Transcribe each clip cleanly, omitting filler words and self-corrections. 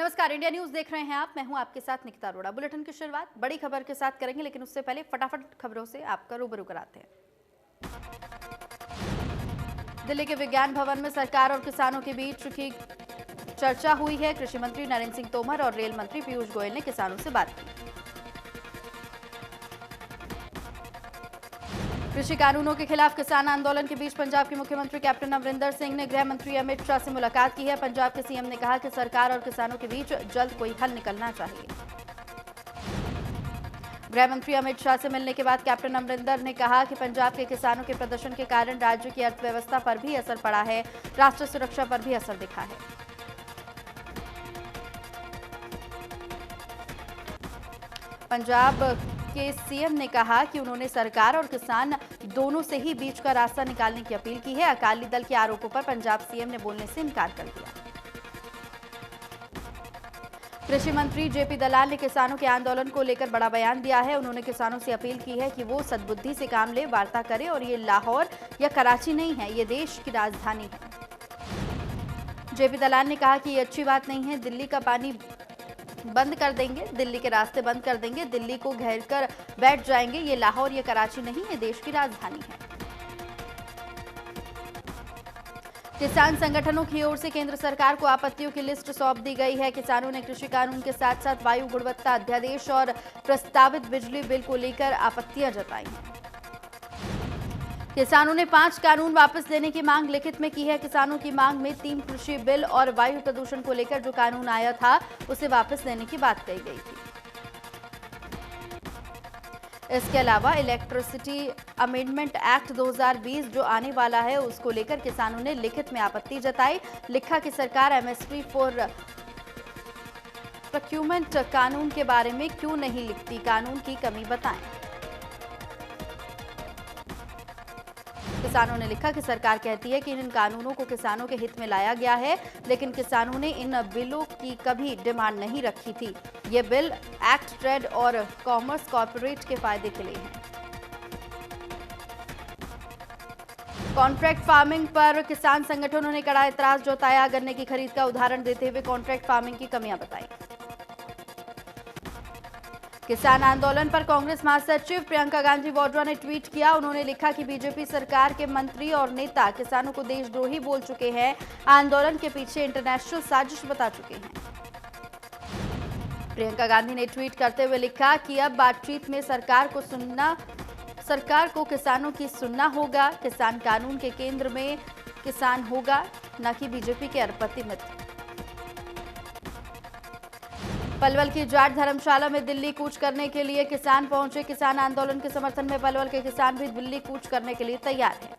नमस्कार, India news देख रहे हैं आप। मैं हूं आपके साथ निकिता अरोड़ा। बुलेटिन की शुरुआत बड़ी खबर के साथ करेंगे, लेकिन उससे पहले फटाफट खबरों से आपका रूबरू कराते हैं। दिल्ली के विज्ञान भवन में सरकार और किसानों के बीच की चर्चा हुई है। कृषि मंत्री नरेंद्र सिंह तोमर और रेल मंत्री पीयूष गोयल ने किसानों से बात की। कृषि कानूनों के खिलाफ किसान आंदोलन के बीच पंजाब के मुख्यमंत्री कैप्टन अमरिंदर सिंह ने गृह मंत्री अमित शाह से मुलाकात की है। पंजाब के सीएम ने कहा कि सरकार और किसानों के बीच जल्द कोई हल निकलना चाहिए। गृह मंत्री अमित शाह से मिलने के बाद कैप्टन अमरिंदर ने कहा कि पंजाब के किसानों के प्रदर्शन के कारण राज्य की अर्थव्यवस्था पर भी असर पड़ा है, राष्ट्रीय सुरक्षा पर भी असर दिखा है। पंजाब के सीएम ने कहा कि उन्होंने सरकार और किसान दोनों से ही बीच का रास्ता निकालने की अपील की है। अकाली दल के आरोपों पर पंजाब सीएम ने बोलने से इनकार कर दिया। कृषि मंत्री जेपी दलाल ने किसानों के आंदोलन को लेकर बड़ा बयान दिया है। उन्होंने किसानों से अपील की है कि वो सद्बुद्धि से काम ले, वार्ता करें और ये लाहौर या कराची नहीं है, ये देश की राजधानी है। जेपी दलाल ने कहा कि ये अच्छी बात नहीं है, दिल्ली का पानी बंद कर देंगे, दिल्ली के रास्ते बंद कर देंगे, दिल्ली को घेर कर बैठ जाएंगे, ये लाहौर या कराची नहीं, ये देश की राजधानी है। किसान संगठनों की ओर से केंद्र सरकार को आपत्तियों की लिस्ट सौंप दी गई है। किसानों ने कृषि कानून के साथ साथ वायु गुणवत्ता अध्यादेश और प्रस्तावित बिजली बिल को लेकर आपत्तियां जताई हैं। किसानों ने 5 कानून वापस लेने की मांग लिखित में की है। किसानों की मांग में 3 कृषि बिल और वायु प्रदूषण को लेकर जो कानून आया था उसे वापस लेने की बात कही गई थी। इसके अलावा इलेक्ट्रिसिटी अमेंडमेंट एक्ट 2020 जो आने वाला है उसको लेकर किसानों ने लिखित में आपत्ति जताई। लिखा कि सरकार एमएसपी फॉर प्रोक्यूरमेंट कानून के बारे में क्यों नहीं लिखती, कानून की कमी बताएं। किसानों ने लिखा कि सरकार कहती है कि इन कानूनों को किसानों के हित में लाया गया है, लेकिन किसानों ने इन बिलों की कभी डिमांड नहीं रखी थी। ये बिल एक्ट ट्रेड और कॉमर्स कॉर्पोरेट के फायदे के लिए हैं। कॉन्ट्रैक्ट फार्मिंग पर किसान संगठनों ने कड़ा एतराज जताया। गन्ने की खरीद का उदाहरण देते हुए कॉन्ट्रैक्ट फार्मिंग की कमियां बताई। किसान आंदोलन पर कांग्रेस महासचिव प्रियंका गांधी वाड्रा ने ट्वीट किया। उन्होंने लिखा कि बीजेपी सरकार के मंत्री और नेता किसानों को देशद्रोही बोल चुके हैं, आंदोलन के पीछे इंटरनेशनल साजिश बता चुके हैं। प्रियंका गांधी ने ट्वीट करते हुए लिखा कि अब बातचीत में सरकार को किसानों की सुनना होगा। किसान कानून के केंद्र में किसान होगा, न कि बीजेपी के अरबपति मित्र। पलवल की जाट धर्मशाला में दिल्ली कूच करने के लिए किसान पहुंचे। किसान आंदोलन के समर्थन में पलवल के किसान भी दिल्ली कूच करने के लिए तैयार हैं।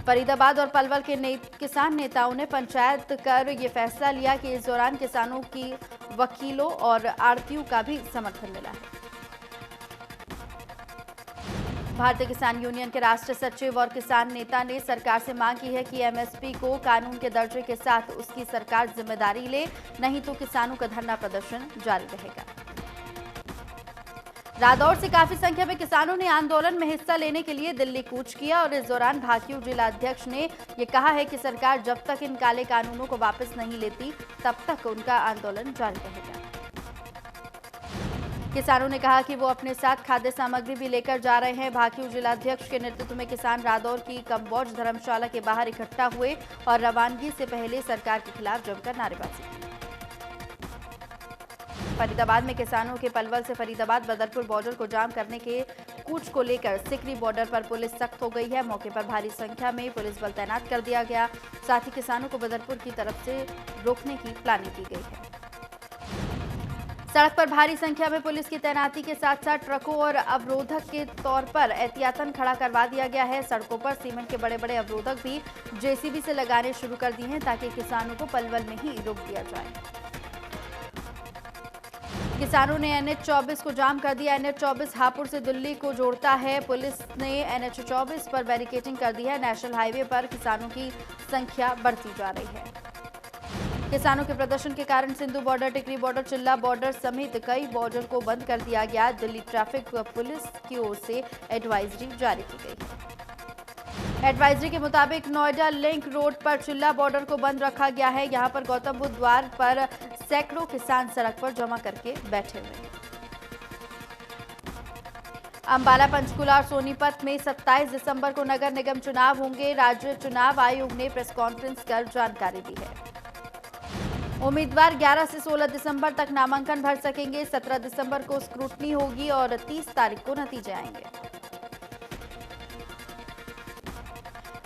फरीदाबाद और पलवल के किसान नेताओं ने पंचायत कर ये फैसला लिया कि इस दौरान किसानों की वकीलों और आड़तियों का भी समर्थन मिला है। भारतीय किसान यूनियन के राष्ट्रीय सचिव और किसान नेता ने सरकार से मांग की है कि एमएसपी को कानून के दर्जे के साथ उसकी सरकार जिम्मेदारी ले, नहीं तो किसानों का धरना प्रदर्शन जारी रहेगा। रादौर से काफी संख्या में किसानों ने आंदोलन में हिस्सा लेने के लिए दिल्ली कूच किया और इस दौरान भाकियू जिला अध्यक्ष ने यह कहा है कि सरकार जब तक इन काले कानूनों को वापस नहीं लेती तब तक उनका आंदोलन जारी रहेगा। किसानों ने कहा कि वो अपने साथ खाद्य सामग्री भी लेकर जा रहे हैं। भाकियू जिलाध्यक्ष के नेतृत्व में किसान रादौर की कम्बोज धर्मशाला के बाहर इकट्ठा हुए और रवानगी से पहले सरकार के खिलाफ जमकर नारेबाजी की। फरीदाबाद में किसानों के पलवल से फरीदाबाद बदरपुर बॉर्डर को जाम करने के कूच को लेकर सिकरी बॉर्डर पर पुलिस सख्त हो गई है। मौके पर भारी संख्या में पुलिस बल तैनात कर दिया गया। साथ ही किसानों को बदरपुर की तरफ से रोकने की प्लानिंग की गई है। सड़क पर भारी संख्या में पुलिस की तैनाती के साथ साथ ट्रकों और अवरोधक के तौर पर एहतियातन खड़ा करवा दिया गया है। सड़कों पर सीमेंट के बड़े बड़े अवरोधक भी जेसीबी से लगाने शुरू कर दिए हैं ताकि किसानों को पलवल में ही रोक दिया जाए। किसानों ने NH-24 को जाम कर दिया। NH-24 हापुड़ से दिल्ली को जोड़ता है। पुलिस ने NH-24 पर बैरिकेडिंग कर दी है। नेशनल हाईवे पर किसानों की संख्या बढ़ती जा रही है। किसानों के प्रदर्शन के कारण सिंधु बॉर्डर, टिकरी बॉर्डर, चिल्ला बॉर्डर समेत कई बॉर्डर को बंद कर दिया गया। दिल्ली ट्रैफिक पुलिस की ओर से एडवाइजरी जारी की गई है। एडवाइजरी के मुताबिक नोएडा लिंक रोड पर चिल्ला बॉर्डर को बंद रखा गया है। यहां पर गौतम बुद्ध द्वार पर सैकड़ों किसान सड़क पर जमा करके बैठे हुए हैं। अंबाला, पंचकुला और सोनीपत में 27 दिसंबर को नगर निगम चुनाव होंगे। राज्य चुनाव आयोग ने प्रेस कॉन्फ्रेंस कर जानकारी दी है। उम्मीदवार 11 से 16 दिसंबर तक नामांकन भर सकेंगे। 17 दिसंबर को स्क्रूटनी होगी और 30 तारीख को नतीजे आएंगे।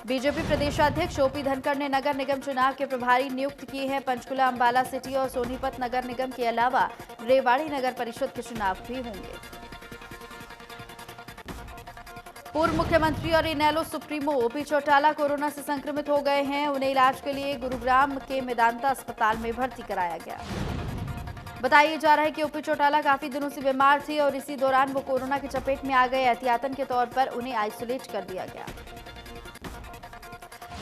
बीजेपी प्रदेशाध्यक्ष ओपी धनखड़ ने नगर निगम चुनाव के प्रभारी नियुक्त किए हैं। पंचकुला, अंबाला सिटी और सोनीपत नगर निगम के अलावा रेवाड़ी नगर परिषद के चुनाव भी होंगे। पूर्व मुख्यमंत्री और इनेलो सुप्रीमो ओपी चौटाला कोरोना से संक्रमित हो गए हैं। उन्हें इलाज के लिए गुरुग्राम के मेदांता अस्पताल में भर्ती कराया गया। बताया जा रहा है कि ओपी चौटाला काफी दिनों से बीमार थे और इसी दौरान वो कोरोना की चपेट में आ गए। एहतियातन के तौर पर उन्हें आइसोलेट कर दिया गया।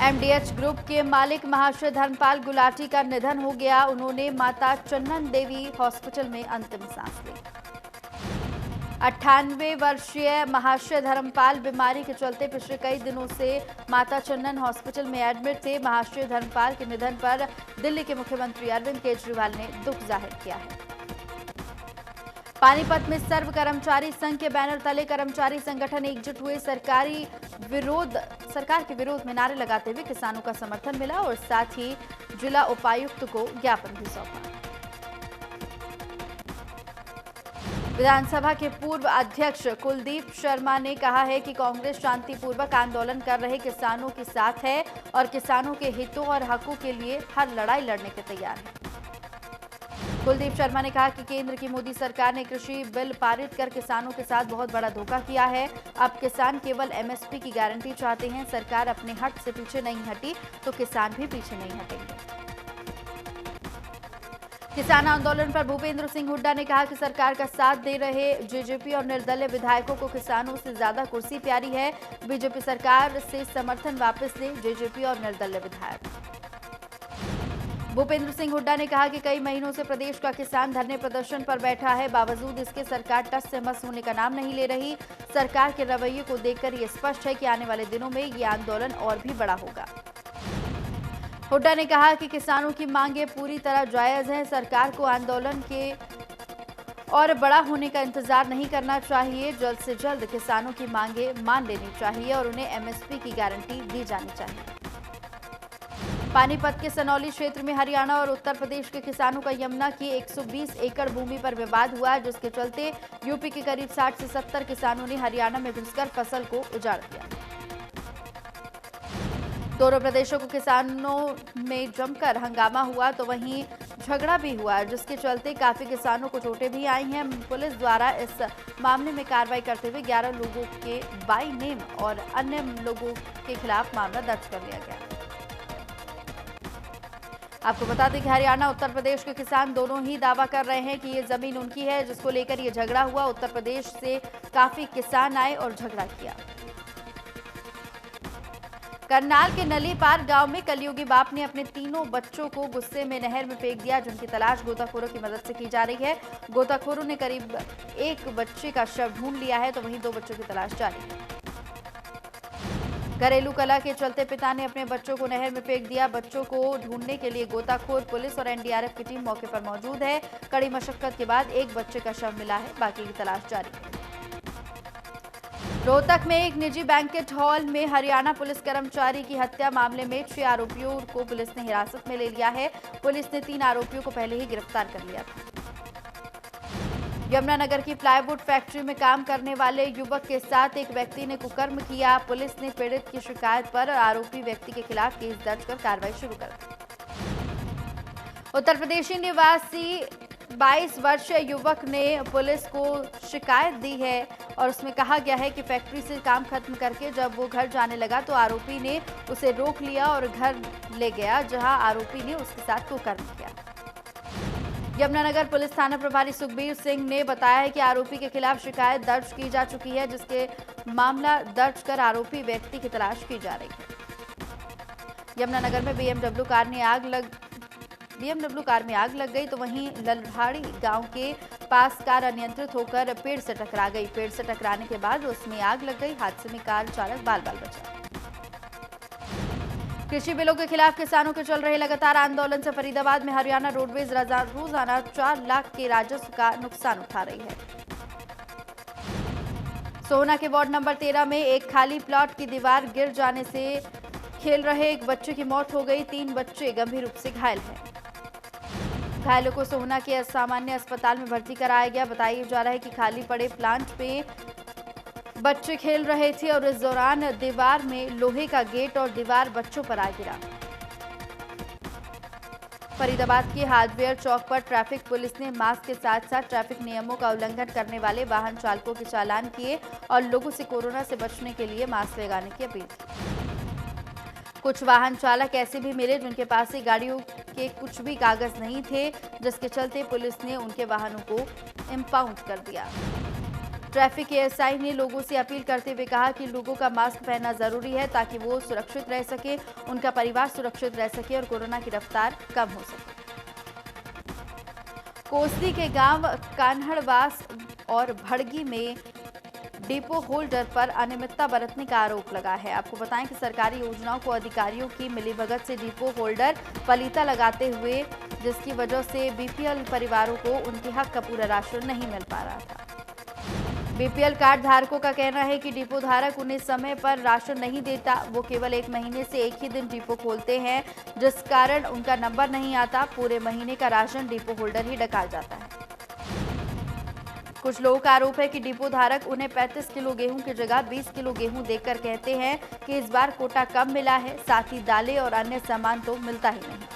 एमडीएच ग्रुप के मालिक महाशय धर्मपाल गुलाटी का निधन हो गया। उन्होंने माता चन्नन देवी हॉस्पिटल में अंतिम सांस ली। 98 वर्षीय महाशय धर्मपाल बीमारी के चलते पिछले कई दिनों से माता चन्नन हॉस्पिटल में एडमिट थे। महाशय धर्मपाल के निधन पर दिल्ली के मुख्यमंत्री अरविंद केजरीवाल ने दुख जाहिर किया है। पानीपत में सर्व कर्मचारी संघ के बैनर तले कर्मचारी संगठन एकजुट हुए। सरकार के विरोध में नारे लगाते हुए किसानों का समर्थन मिला और साथ ही जिला उपायुक्त को ज्ञापन भी सौंपा। विधानसभा के पूर्व अध्यक्ष कुलदीप शर्मा ने कहा है कि कांग्रेस शांतिपूर्वक आंदोलन कर रहे किसानों के साथ है और किसानों के हितों और हकों के लिए हर लड़ाई लड़ने के तैयार है। कुलदीप शर्मा ने कहा कि केंद्र की मोदी सरकार ने कृषि बिल पारित कर किसानों के साथ बहुत बड़ा धोखा किया है। अब किसान केवल एमएसपी की गारंटी चाहते हैं। सरकार अपने हट से पीछे नहीं हटी तो किसान भी पीछे नहीं हटेंगे। किसान आंदोलन पर भूपेंद्र सिंह हुड्डा ने कहा कि सरकार का साथ दे रहे जेजेपी और निर्दलीय विधायकों को किसानों से ज्यादा कुर्सी प्यारी है। बीजेपी सरकार से समर्थन वापस ले जेजेपी और निर्दलीय विधायक। भूपेंद्र सिंह हुड्डा ने कहा कि कई महीनों से प्रदेश का किसान धरने प्रदर्शन पर बैठा है। बावजूद इसके सरकार टस से मस होने का नाम नहीं ले रही। सरकार के रवैये को देखकर ये स्पष्ट है कि आने वाले दिनों में ये आंदोलन और भी बड़ा होगा। हुड्डा ने कहा कि किसानों की मांगें पूरी तरह जायज हैं। सरकार को आंदोलन के और बड़ा होने का इंतजार नहीं करना चाहिए। जल्द से जल्द किसानों की मांगें मान लेनी चाहिए और उन्हें एमएसपी की गारंटी दी जानी चाहिए। पानीपत के सनौली क्षेत्र में हरियाणा और उत्तर प्रदेश के किसानों का यमुना की 120 एकड़ भूमि पर विवाद हुआ, जिसके चलते यूपी के करीब 60 से 70 किसानों ने हरियाणा में घुसकर फसल को उजाड़ दिया। दोनों प्रदेशों के किसानों में जमकर हंगामा हुआ तो वहीं झगड़ा भी हुआ, जिसके चलते काफी किसानों को चोटें भी आई हैं। पुलिस द्वारा इस मामले में कार्रवाई करते हुए 11 लोगों के बाई नेम और अन्य लोगों के खिलाफ मामला दर्ज कर लिया गया। आपको बता दें कि हरियाणा उत्तर प्रदेश के किसान दोनों ही दावा कर रहे हैं कि ये जमीन उनकी है, जिसको लेकर ये झगड़ा हुआ। उत्तर प्रदेश से काफी किसान आए और झगड़ा किया। करनाल के नलीपार गांव में कलयुगी बाप ने अपने तीनों बच्चों को गुस्से में नहर में फेंक दिया, जिनकी तलाश गोताखोरों की मदद से की जा रही है। गोताखोरों ने करीब एक बच्चे का शव ढूंढ लिया है तो वहीं 2 बच्चों की तलाश जारी है। घरेलू कलह के चलते पिता ने अपने बच्चों को नहर में फेंक दिया। बच्चों को ढूंढने के लिए गोताखोर, पुलिस और एनडीआरएफ की टीम मौके पर मौजूद है। कड़ी मशक्कत के बाद एक बच्चे का शव मिला है, बाकी की तलाश जारी है। रोहतक में एक निजी बैंकेट हॉल में हरियाणा पुलिस कर्मचारी की हत्या मामले में 6 आरोपियों को पुलिस ने हिरासत में ले लिया है। पुलिस ने 3 आरोपियों को पहले ही गिरफ्तार कर लिया था। यमुनानगर की प्लाईवुड फैक्ट्री में काम करने वाले युवक के साथ एक व्यक्ति ने कुकर्म किया। पुलिस ने पीड़ित की शिकायत पर आरोपी व्यक्ति के खिलाफ केस दर्ज कर कार्रवाई शुरू कर दी। उत्तर प्रदेशी निवासी 22 वर्षीय युवक ने पुलिस को शिकायत दी है और उसमें कहा गया है कि फैक्ट्री से काम खत्म करके जब वो घर जाने लगा तो आरोपी ने उसे रोक लिया और घर ले गया, जहां आरोपी ने उसके साथ कुकर्म किया। यमुनानगर पुलिस थाना प्रभारी सुखबीर सिंह ने बताया है कि आरोपी के खिलाफ शिकायत दर्ज की जा चुकी है, जिसके मामला दर्ज कर आरोपी व्यक्ति की तलाश की जा रही है। यमुनानगर में बीएमडब्ल्यू कार में आग लग गई तो वहीं लल्हाड़ी गांव के पास कार अनियंत्रित होकर पेड़ से टकरा गई। पेड़ से टकराने के बाद उसमें आग लग गई। हादसे में कार चालक बाल बाल बचा। कृषि बिलों के खिलाफ किसानों के चल रहे लगातार आंदोलन से फरीदाबाद में हरियाणा रोडवेज रोजाना 4 लाख के राजस्व का नुकसान उठा रही है। सोहना के वार्ड नंबर 13 में एक खाली प्लॉट की दीवार गिर जाने से खेल रहे एक बच्चे की मौत हो गई। 3 बच्चे गंभीर रूप से घायल हैं। घायलों को सोहना के सामान्य अस्पताल में भर्ती कराया गया। बताया जा रहा है कि खाली पड़े प्लांट में बच्चे खेल रहे थे और इस दौरान दीवार में लोहे का गेट और दीवार बच्चों पर आ गिरा। फरीदाबाद के हार्डवेयर चौक पर ट्रैफिक पुलिस ने मास्क के साथ साथ ट्रैफिक नियमों का उल्लंघन करने वाले वाहन चालकों के चालान किए और लोगों से कोरोना से बचने के लिए मास्क लगाने की अपील की। कुछ वाहन चालक ऐसे भी मिले जिनके पास से गाड़ियों के कुछ भी कागज नहीं थे, जिसके चलते पुलिस ने उनके वाहनों को इम्पाउंड कर दिया। ट्रैफिक एएसआई ने लोगों से अपील करते हुए कहा कि लोगों का मास्क पहनना जरूरी है ताकि वो सुरक्षित रह सके, उनका परिवार सुरक्षित रह सके और कोरोना की रफ्तार कम हो सके। कोसली के गांव कान्हड़वास और भड़गी में डिपो होल्डर पर अनियमितता बरतने का आरोप लगा है। आपको बताएं कि सरकारी योजनाओं को अधिकारियों की मिलीभगत से डिपो होल्डर पलीता लगाते हुए, जिसकी वजह से बीपीएल परिवारों को उनके हक का पूरा राशन नहीं मिल पा रहा था। बीपीएल कार्ड धारकों का कहना है कि डिपो धारक उन्हें समय पर राशन नहीं देता। वो केवल 1 महीने से एक ही दिन डिपो खोलते हैं, जिस कारण उनका नंबर नहीं आता। पूरे महीने का राशन डिपो होल्डर ही डकाल जाता है। कुछ लोगों का आरोप है कि डिपो धारक उन्हें 35 किलो गेहूं की जगह 20 किलो गेहूं देकर कहते हैं कि इस बार कोटा कम मिला है, साथ ही दालें और अन्य सामान तो मिलता ही नहीं।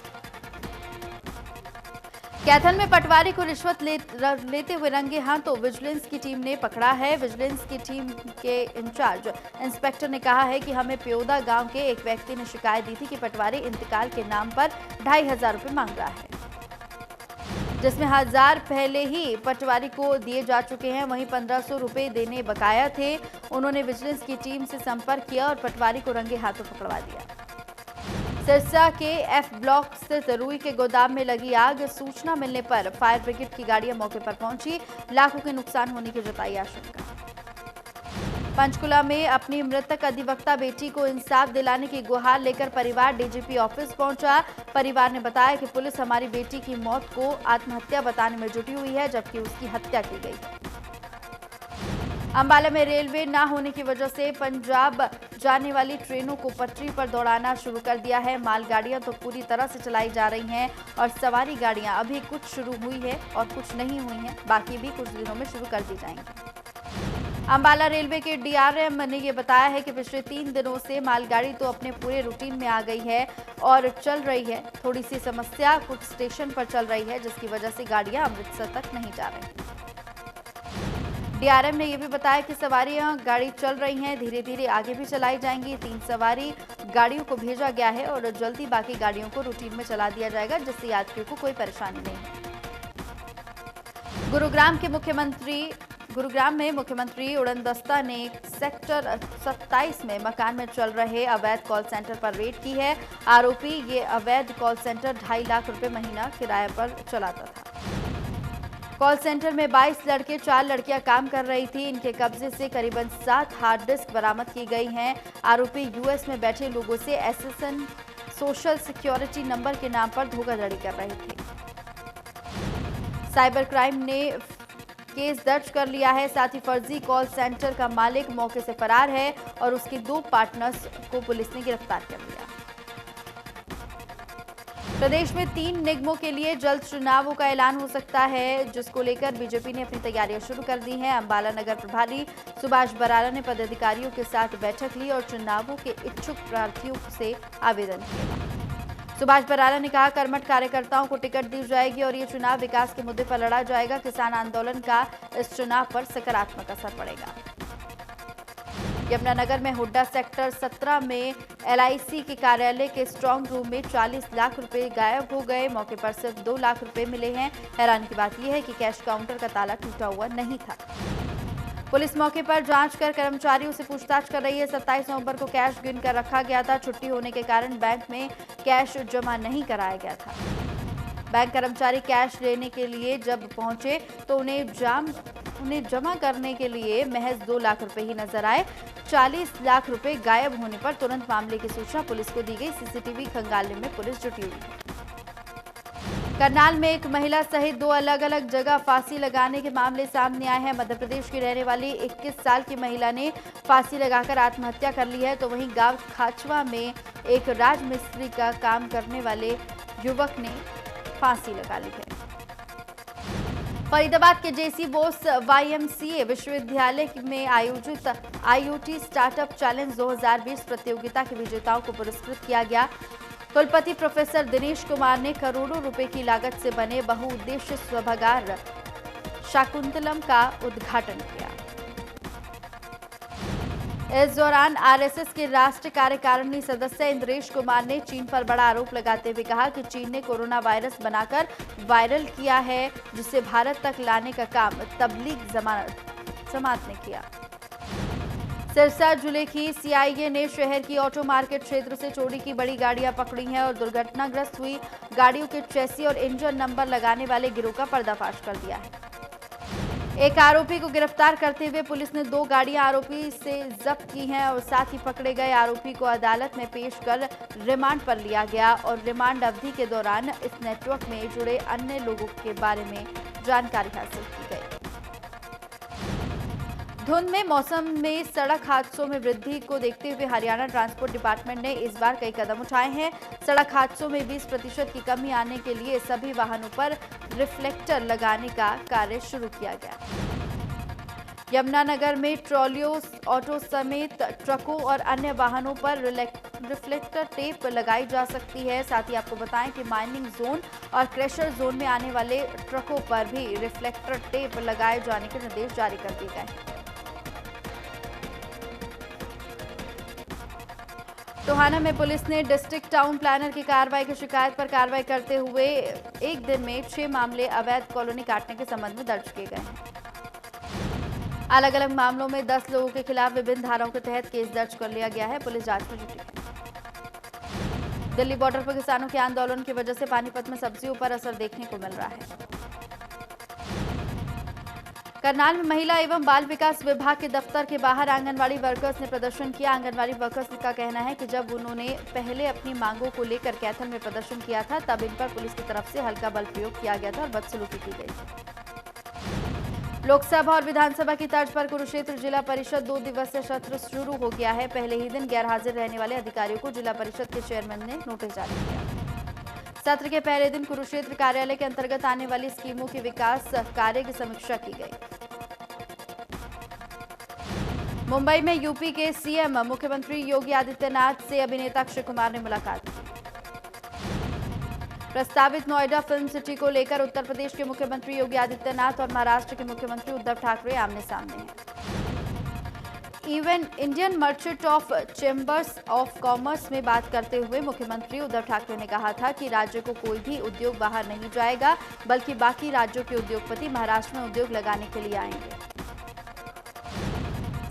कैथल में पटवारी को रिश्वत लेते हुए रंगे हाथों विजिलेंस की टीम ने पकड़ा है। विजिलेंस की टीम के इंचार्ज इंस्पेक्टर ने कहा है कि हमें प्योदा गांव के एक व्यक्ति ने शिकायत दी थी कि पटवारी इंतकाल के नाम पर 2500 रुपये मांग रहा है, जिसमें 1000 पहले ही पटवारी को दिए जा चुके हैं। वहीं 1500 रुपये देने बकाया थे। उन्होंने विजिलेंस की टीम से संपर्क किया और पटवारी को रंगे हाथों पकड़वा दिया। सिरसा के एफ ब्लॉक स्थित रुई के गोदाम में लगी आग। सूचना मिलने पर फायर ब्रिगेड की गाड़ियां मौके पर पहुंची। लाखों के नुकसान होने की जताई आशंका। पंचकुला में अपनी मृतक अधिवक्ता बेटी को इंसाफ दिलाने की गुहार लेकर परिवार डीजीपी ऑफिस पहुंचा। परिवार ने बताया कि पुलिस हमारी बेटी की मौत को आत्महत्या बताने में जुटी हुई है, जबकि उसकी हत्या की गई है। अंबाला में रेलवे न होने की वजह से पंजाब जाने वाली ट्रेनों को पटरी पर दौड़ाना शुरू कर दिया है। मालगाड़ियां तो पूरी तरह से चलाई जा रही हैं और सवारी गाड़ियां अभी कुछ शुरू हुई है और कुछ नहीं हुई हैं, बाकी भी कुछ दिनों में शुरू कर दी जाएंगी। अंबाला रेलवे के डीआरएम ने ये बताया है कि पिछले 3 दिनों से मालगाड़ी तो अपने पूरे रूटीन में आ गई है और चल रही है। थोड़ी सी समस्या कुछ स्टेशन पर चल रही है, जिसकी वजह से गाड़ियां अमृतसर तक नहीं जा रही। डीआरएम ने यह भी बताया कि सवारियां गाड़ी चल रही हैं, धीरे धीरे आगे भी चलाई जाएंगी। 3 सवारी गाड़ियों को भेजा गया है और जल्दी बाकी गाड़ियों को रूटीन में चला दिया जाएगा, जिससे यात्रियों को कोई परेशानी नहीं है। गुरुग्राम में मुख्यमंत्री उड़नदस्ता ने सेक्टर 27 में मकान में चल रहे अवैध कॉल सेंटर पर रेड की है। आरोपी ये अवैध कॉल सेंटर 2.5 लाख रुपए महीना किराए पर चलाता था। कॉल सेंटर में 22 लड़के 4 लड़कियां काम कर रही थी। इनके कब्जे से करीबन 7 हार्ड डिस्क बरामद की गई हैं। आरोपी यूएस में बैठे लोगों से एसएसएन सोशल सिक्योरिटी नंबर के नाम पर धोखाधड़ी कर रहे थे। साइबर क्राइम ने केस दर्ज कर लिया है। साथ ही फर्जी कॉल सेंटर का मालिक मौके से फरार है और उसके 2 पार्टनर्स को पुलिस ने गिरफ्तार कर लिया। प्रदेश में 3 निगमों के लिए जल्द चुनावों का ऐलान हो सकता है, जिसको लेकर बीजेपी ने अपनी तैयारियां शुरू कर दी हैं। अंबाला नगर प्रभारी सुभाष बराला ने पदाधिकारियों के साथ बैठक ली और चुनावों के इच्छुक प्रार्थियों से आवेदन किया। सुभाष बराला ने कहा, कर्मठ कार्यकर्ताओं को टिकट दी जाएगी और ये चुनाव विकास के मुद्दे पर लड़ा जाएगा। किसान आंदोलन का इस चुनाव पर सकारात्मक असर पड़ेगा। यमुनानगर में हुड्डा सेक्टर 17 में एलआईसी के कार्यालय के स्ट्रांग रूम में 40 लाख रुपए गायब हो गए। मौके पर सिर्फ 2 लाख रुपए मिले हैं। हैरानी की बात यह है कि कैश काउंटर का ताला टूटा हुआ नहीं था। पुलिस मौके पर जांच कर कर्मचारियों से पूछताछ कर रही है। 27 नवंबर को कैश गिन कर रखा गया था। छुट्टी होने के कारण बैंक में कैश जमा नहीं कराया गया था। बैंक कर्मचारी कैश लेने के लिए जब पहुंचे तो उन्हें जमा करने के लिए महज 2 लाख रुपए ही नजर आए। 40 लाख रुपए गायब होने पर तुरंत मामले की सूचना पुलिस को दी गई। सीसीटीवी खंगालने में पुलिस जुटी हुई है। करनाल में एक महिला सहित 2 अलग अलग जगह फांसी लगाने के मामले सामने आए हैं। मध्य प्रदेश की रहने वाली 21 साल की महिला ने फांसी लगाकर आत्महत्या कर ली है, तो वहीं गांव खाचवा में एक राजमिस्त्री का काम करने वाले युवक ने फांसी लगा ली है। फरीदाबाद के जेसी बोस YMCA विश्वविद्यालय में आयोजित IoT स्टार्टअप चैलेंज 2020 प्रतियोगिता के विजेताओं को पुरस्कृत किया गया। कुलपति प्रोफेसर दिनेश कुमार ने करोड़ों रुपए की लागत से बने बहुउद्देश्य सभागार शाकुंतलम का उद्घाटन किया। इस दौरान RSS के राष्ट्रीय कार्यकारिणी सदस्य इंद्रेश कुमार ने चीन पर बड़ा आरोप लगाते हुए कहा कि चीन ने कोरोना वायरस बनाकर वायरल किया है, जिसे भारत तक लाने का काम तबलीग जमात ने किया। सिरसा जिले की CIA ने शहर की ऑटो मार्केट क्षेत्र से चोरी की बड़ी गाड़ियां पकड़ी हैं और दुर्घटनाग्रस्त हुई गाड़ियों के चेसी और इंजन नंबर लगाने वाले गिरोह का पर्दाफाश कर दिया है। एक आरोपी को गिरफ्तार करते हुए पुलिस ने 2 गाड़ियां आरोपी से जब्त की हैं और साथ ही पकड़े गए आरोपी को अदालत में पेश कर रिमांड पर लिया गया और रिमांड अवधि के दौरान इस नेटवर्क में जुड़े अन्य लोगों के बारे में जानकारी हासिल की गई। धुंध में मौसम में सड़क हादसों में वृद्धि को देखते हुए हरियाणा ट्रांसपोर्ट डिपार्टमेंट ने इस बार कई कदम उठाए हैं। सड़क हादसों में 20% की कमी आने के लिए सभी वाहनों पर रिफ्लेक्टर लगाने का कार्य शुरू किया गया। यमुनानगर में ट्रॉलियों, ऑटो समेत ट्रकों और अन्य वाहनों पर रिफ्लेक्टर टेप लगाई जा सकती है। साथ ही आपको बताएं कि माइनिंग जोन और क्रेशर जोन में आने वाले ट्रकों पर भी रिफ्लेक्टर टेप लगाए जाने के निर्देश जारी कर दिए गए हैं। टोहाना में पुलिस ने डिस्ट्रिक्ट टाउन प्लानर की कार्रवाई की शिकायत पर कार्रवाई करते हुए एक दिन में 6 मामले अवैध कॉलोनी काटने के संबंध में दर्ज किए गए हैं। अलग अलग मामलों में 10 लोगों के खिलाफ विभिन्न धाराओं के तहत केस दर्ज कर लिया गया है। पुलिस जांच में जुटी है। दिल्ली बॉर्डर पर किसानों के आंदोलन की वजह से पानीपत में सब्जियों पर असर देखने को मिल रहा है। करनाल में महिला एवं बाल विकास विभाग के दफ्तर के बाहर आंगनवाड़ी वर्कर्स ने प्रदर्शन किया। आंगनवाड़ी वर्कर्स का कहना है कि जब उन्होंने पहले अपनी मांगों को लेकर कैथल में प्रदर्शन किया था, तब इन पर पुलिस की तरफ से हल्का बल प्रयोग किया गया था और बदसलूकी की गई। लोकसभा और विधानसभा की तर्ज पर कुरुक्षेत्र जिला परिषद 2 दिवसीय सत्र शुरू हो गया है। पहले ही दिन गैर हाजिर रहने वाले अधिकारियों को जिला परिषद के चेयरमैन ने नोटिस जारी किया। सत्र के पहले दिन कुरुक्षेत्र कार्यालय के अंतर्गत आने वाली स्कीमों के विकास कार्य की समीक्षा की गई। मुंबई में यूपी के CM मुख्यमंत्री योगी आदित्यनाथ से अभिनेता अक्षय कुमार ने मुलाकात की। प्रस्तावित नोएडा फिल्म सिटी को लेकर उत्तर प्रदेश के मुख्यमंत्री योगी आदित्यनाथ और महाराष्ट्र के मुख्यमंत्री उद्धव ठाकरे आमने सामने हैं। Even Indian merchant of chambers of commerce में बात करते हुए मुख्यमंत्री उद्धव ठाकरे ने कहा था कि राज्य को कोई भी उद्योग बाहर नहीं जाएगा, बल्कि बाकी राज्यों के उद्योगपति महाराष्ट्र में उद्योग लगाने के लिए आएंगे।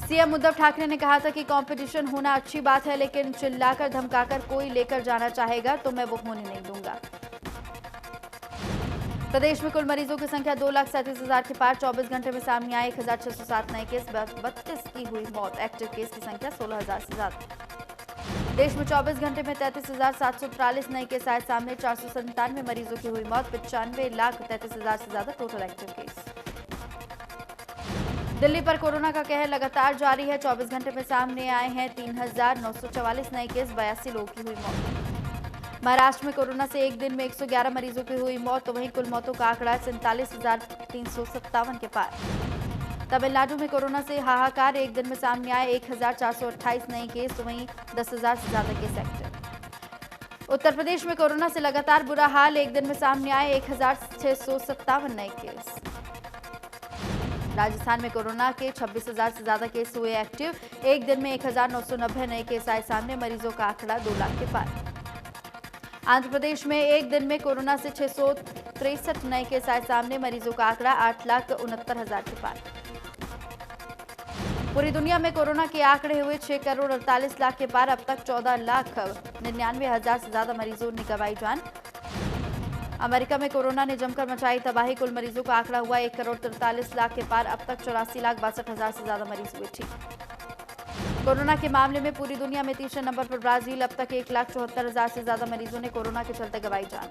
CM उद्धव ठाकरे ने कहा था कि कंपटीशन होना अच्छी बात है, लेकिन चिल्लाकर धमकाकर कोई लेकर जाना चाहेगा तो मैं वो होने नहीं दूंगा। प्रदेश में कुल मरीजों की संख्या 2,37,000 के पार। 24 घंटे में सामने आए 1,607 नए केस, 32 की हुई मौत। एक्टिव केस की संख्या 16,000 से ज्यादा। देश में 24 घंटे में 33,743 नए केस आए सामने। 497 मरीजों की हुई मौत। 95,33,000 से ज्यादा टोटल एक्टिव केस। दिल्ली पर कोरोना का कहर लगातार जारी है। 24 घंटे में सामने आए हैं 3,944 नए केस, 82 लोगों की हुई मौत। महाराष्ट्र में कोरोना से एक दिन में 111 मरीजों की हुई मौत, तो वहीं कुल मौतों का आंकड़ा 47,357 के पार। तमिलनाडु में कोरोना से हाहाकार, एक दिन में सामने आए 1,428 नए केस, तो वहीं 10,000 से ज्यादा केस एक्टिव। उत्तर प्रदेश में कोरोना से लगातार बुरा हाल, एक दिन में सामने आए 1,657 नए केस। राजस्थान में कोरोना के 26,000 से ज्यादा केस हुए एक्टिव, एक दिन में 1,990 नए केस आए सामने। मरीजों का आंकड़ा 2 लाख के पार। आंध्र प्रदेश में एक दिन में कोरोना से 663 नए केस आए सामने। मरीजों का आंकड़ा 8,69,000 के पार। पूरी दुनिया में कोरोना के आंकड़े हुए 6 करोड़ 48 लाख के पार। अब तक 14,99,000 से ज्यादा मरीजों ने गंवाई जान। अमेरिका में कोरोना ने जमकर मचाई तबाही। कुल मरीजों का आंकड़ा हुआ 1 करोड़ 43 लाख के पार। अब तक 84,62,000 से ज्यादा मरीज हुए ठीक। कोरोना के मामले में पूरी दुनिया में तीसरे नंबर पर ब्राजील। अब तक 1,74,000 से ज्यादा मरीजों ने कोरोना के चलते गंवाई जान।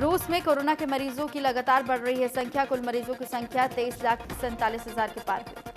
रूस में कोरोना के मरीजों की लगातार बढ़ रही है संख्या। कुल मरीजों की संख्या 23,47,000 के पार हुई।